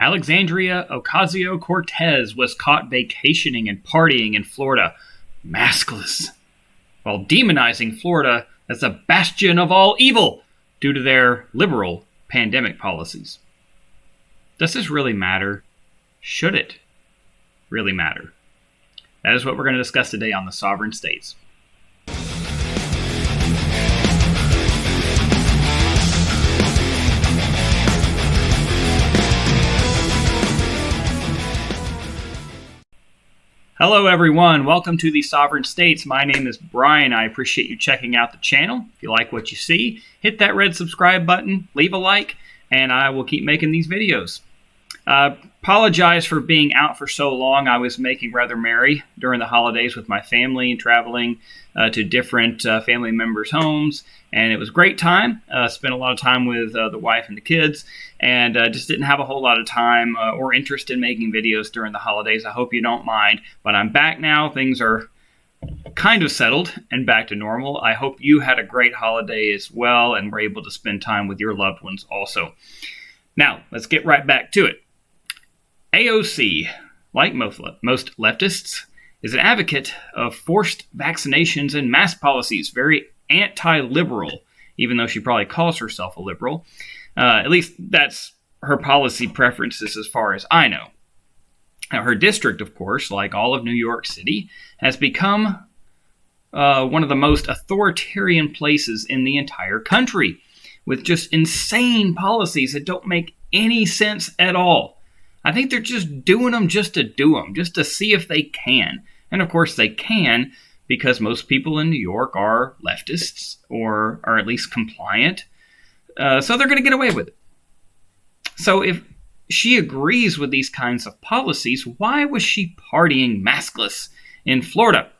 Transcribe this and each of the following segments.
Alexandria Ocasio-Cortez was caught vacationing and partying in Florida, maskless, while demonizing Florida as a bastion of all evil due to their liberal pandemic policies. Does this really matter? Should it really matter? That is what we're going to discuss today on the Sovereign States. Hello everyone, welcome to the Sovereign States. My name is Brian. I appreciate you checking out the channel. If you like what you see, hit that red subscribe button, leave a like, and I will keep making these videos. Apologize for being out for so long. I was making rather merry during the holidays with my family, traveling to different family members' homes, and it was a great time. Spent a lot of time with the wife and the kids, and just didn't have a whole lot of time or interest in making videos during the holidays. I hope you don't mind, but I'm back now. Things are kind of settled and back to normal. I hope you had a great holiday as well and were able to spend time with your loved ones also. Now, let's get right back to it. AOC, like most leftists, is an advocate of forced vaccinations and mask policies, very anti-liberal, even though she probably calls herself a liberal. At least that's her policy preferences as far as I know. Now, her district, of course, like all of New York City, has become one of the most authoritarian places in the entire country, with just insane policies that don't make any sense at all. I think they're just doing them just to do them, just to see if they can. And of course they can, because most people in New York are leftists, or are at least compliant. So they're going to get away with it. So if she agrees with these kinds of policies, why was she partying maskless in Florida?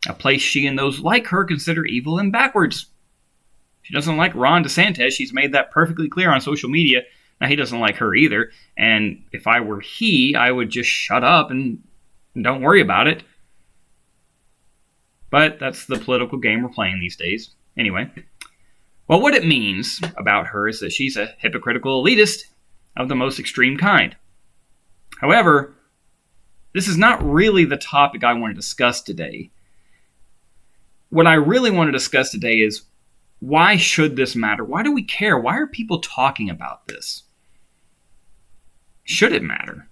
A place she and those like her consider evil and backwards. She doesn't like Ron DeSantis. She's made that perfectly clear on social media. Now, he doesn't like her either, and if I were he, I would just shut up and don't worry about it. But that's the political game we're playing these days. Anyway, well, what it means about her is that she's a hypocritical elitist of the most extreme kind. However, this is not really the topic I want to discuss today. What I really want to discuss today is, why should this matter? Why do we care? Why are people talking about this? Should it matter?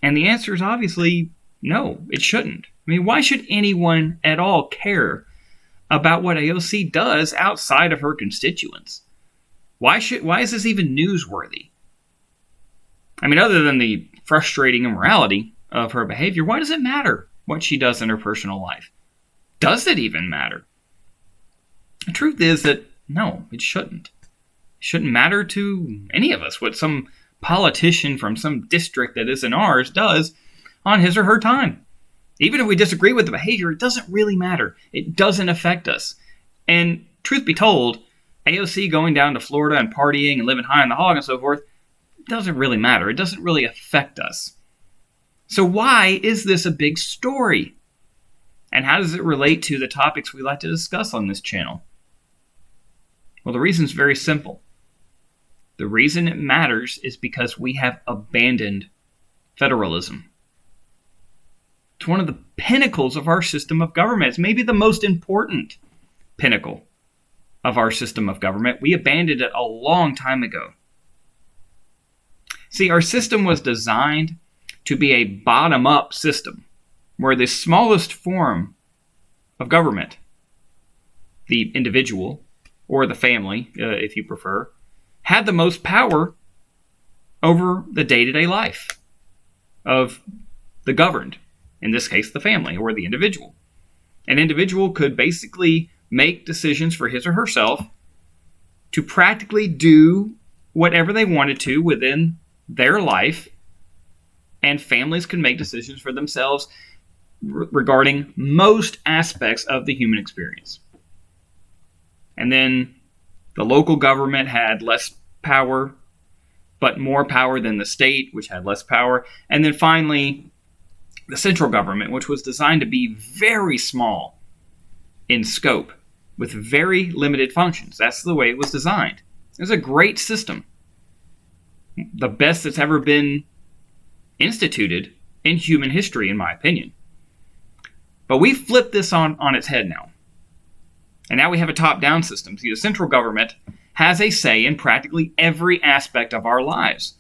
And the answer is obviously no, it shouldn't. I mean, why should anyone at all care about what AOC does outside of her constituents? Why is this even newsworthy? I mean, other than the frustrating immorality of her behavior, why does it matter what she does in her personal life? Does it even matter? The truth is that, no, it shouldn't. It shouldn't matter to any of us what some politician from some district that isn't ours does on his or her time. Even if we disagree with the behavior, it doesn't really matter. It doesn't affect us. And truth be told, AOC going down to Florida and partying and living high on the hog and so forth, doesn't really matter. It doesn't really affect us. So why is this a big story? And how does it relate to the topics we like to discuss on this channel? Well, the reason is very simple. The reason it matters is because we have abandoned federalism. It's one of the pinnacles of our system of government. It's maybe the most important pinnacle of our system of government. We abandoned it a long time ago. See, our system was designed to be a bottom-up system, where the smallest form of government, the individual, or the family, if you prefer, had the most power over the day-to-day life of the governed, in this case, the family or the individual. An individual could basically make decisions for his or herself to practically do whatever they wanted to within their life, and families can make decisions for themselves regarding most aspects of the human experience. And then the local government had less power, but more power than the state, which had less power. And then finally, the central government, which was designed to be very small in scope, with very limited functions. That's the way it was designed. It was a great system. the best that's ever been instituted in human history, in my opinion. But we flipped this on its head now. And now we have a top-down system. See, the central government has a say in practically every aspect of our lives,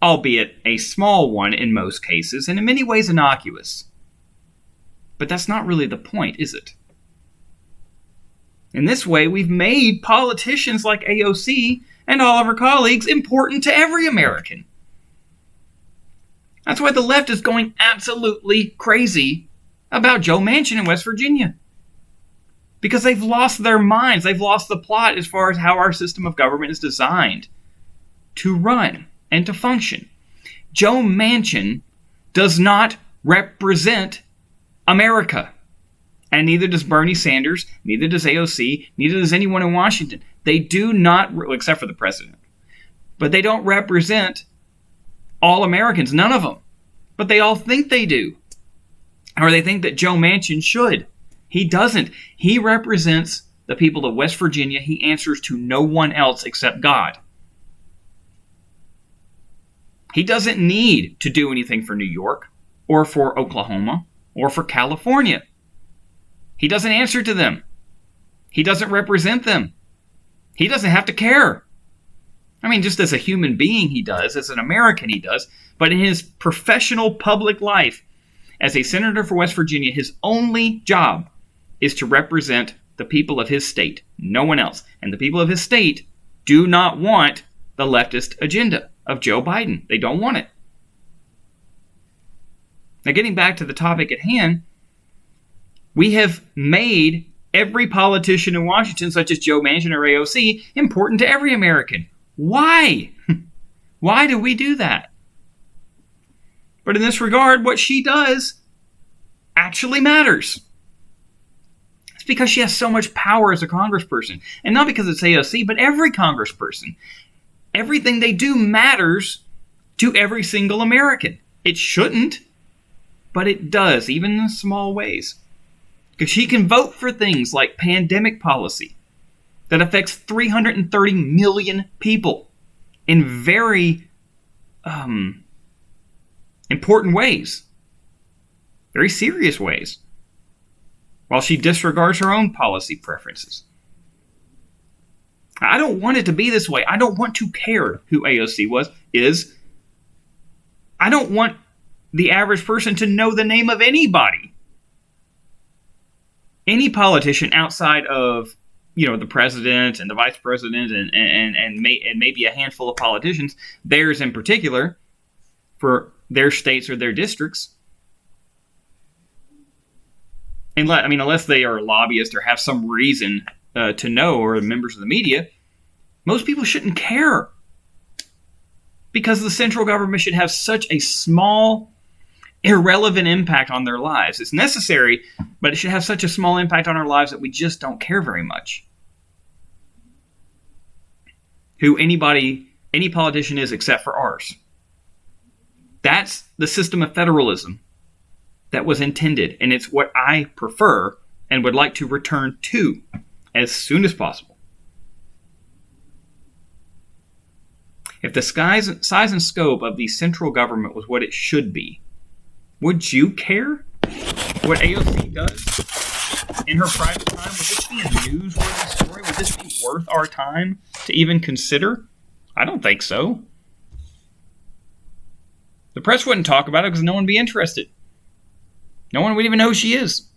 albeit a small one in most cases, and in many ways innocuous. But that's not really the point, is it? In this way, we've made politicians like AOC and all of her colleagues important to every American. That's why the left is going absolutely crazy about Joe Manchin in West Virginia. Because they've lost their minds. They've lost the plot as far as how our system of government is designed to run and to function. Joe Manchin does not represent America. And neither does Bernie Sanders, neither does AOC, neither does anyone in Washington. They do not, except for the president, but they don't represent all Americans, none of them. But they all think they do. Or they think that Joe Manchin should. He doesn't. He represents the people of West Virginia. He answers to no one else except God. He doesn't need to do anything for New York or for Oklahoma or for California. He doesn't answer to them. He doesn't represent them. He doesn't have to care. I mean, just as a human being he does, as an American he does, but in his professional public life, as a senator for West Virginia, his only job is to represent the people of his state, no one else. And the people of his state do not want the leftist agenda of Joe Biden. They don't want it. Now, getting back to the topic at hand, we have made every politician in Washington, such as Joe Manchin or AOC, important to every American. Why? Why do we do that? But in this regard, what she does actually matters. It's because she has so much power as a congressperson. And not because it's AOC, but every congressperson. Everything they do matters to every single American. It shouldn't, but it does, even in small ways. Because she can vote for things like pandemic policy that affects 330 million people in very important ways, very serious ways, while she disregards her own policy preferences. I don't want it to be this way. I don't want to care who AOC is. I don't want the average person to know the name of anybody. Any politician outside of, the president and the vice president and maybe a handful of politicians, theirs in particular, for their states or their districts. Unless they are lobbyists or have some reason to know, or members of the media, most people shouldn't care. Because the central government should have such a small, irrelevant impact on their lives. It's necessary, but it should have such a small impact on our lives that we just don't care very much who any politician is except for ours. That's the system of federalism that was intended, and it's what I prefer and would like to return to as soon as possible. If the size and scope of the central government was what it should be, would you care what AOC does in her private time? Would this be a newsworthy story? Would this be worth our time to even consider? I don't think so. The press wouldn't talk about it because no one would be interested. No one would even know who she is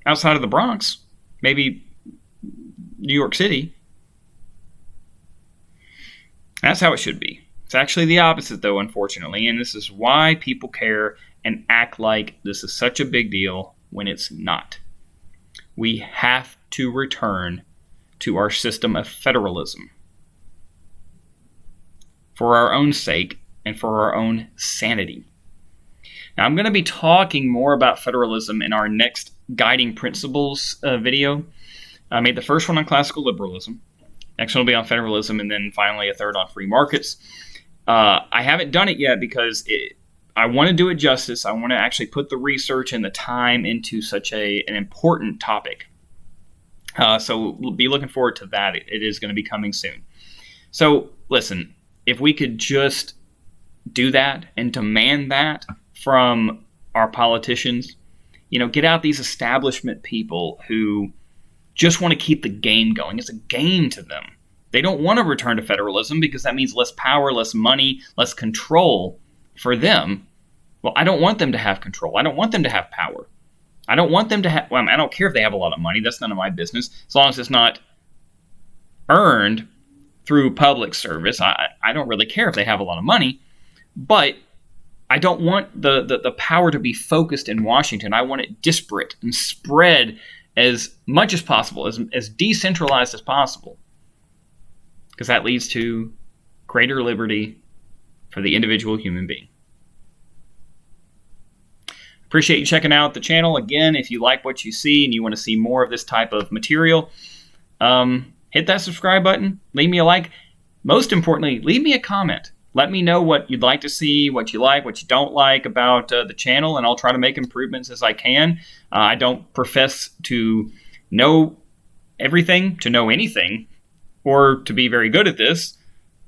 outside of the Bronx. Maybe New York City. That's how it should be. It's actually the opposite, though, unfortunately, and this is why people care and act like this is such a big deal when it's not. We have to return to our system of federalism for our own sake and for our own sanity. Now, I'm going to be talking more about federalism in our next Guiding Principles video. I made the first one on classical liberalism. Next one will be on federalism, and then finally a third on free markets. I haven't done it yet because I want to do it justice. I want to actually put the research and the time into such an important topic. So we'll be looking forward to that. It is going to be coming soon. So listen, if we could just do that and demand that from our politicians, get out these establishment people who just want to keep the game going. It's a game to them. They don't want to return to federalism because that means less power, less money, less control for them. Well, I don't want them to have control. I don't want them to have power. I don't want them to have, I don't care if they have a lot of money. That's none of my business. As long as it's not earned through public service, I don't really care if they have a lot of money. But I don't want the power to be focused in Washington. I want it disparate and spread as much as possible, as decentralized as possible. Because that leads to greater liberty for the individual human being. Appreciate you checking out the channel. Again, if you like what you see and you want to see more of this type of material, hit that subscribe button, leave me a like. Most importantly, leave me a comment. Let me know what you'd like to see, what you like, what you don't like about the channel, and I'll try to make improvements as I can. I don't profess to know everything, to know anything, or to be very good at this,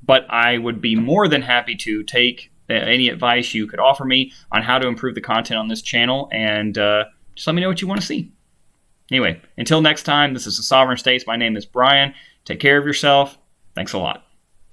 but I would be more than happy to take any advice you could offer me on how to improve the content on this channel, and just let me know what you want to see. Anyway, until next time, this is the Sovereign States. My name is Brian. Take care of yourself. Thanks a lot.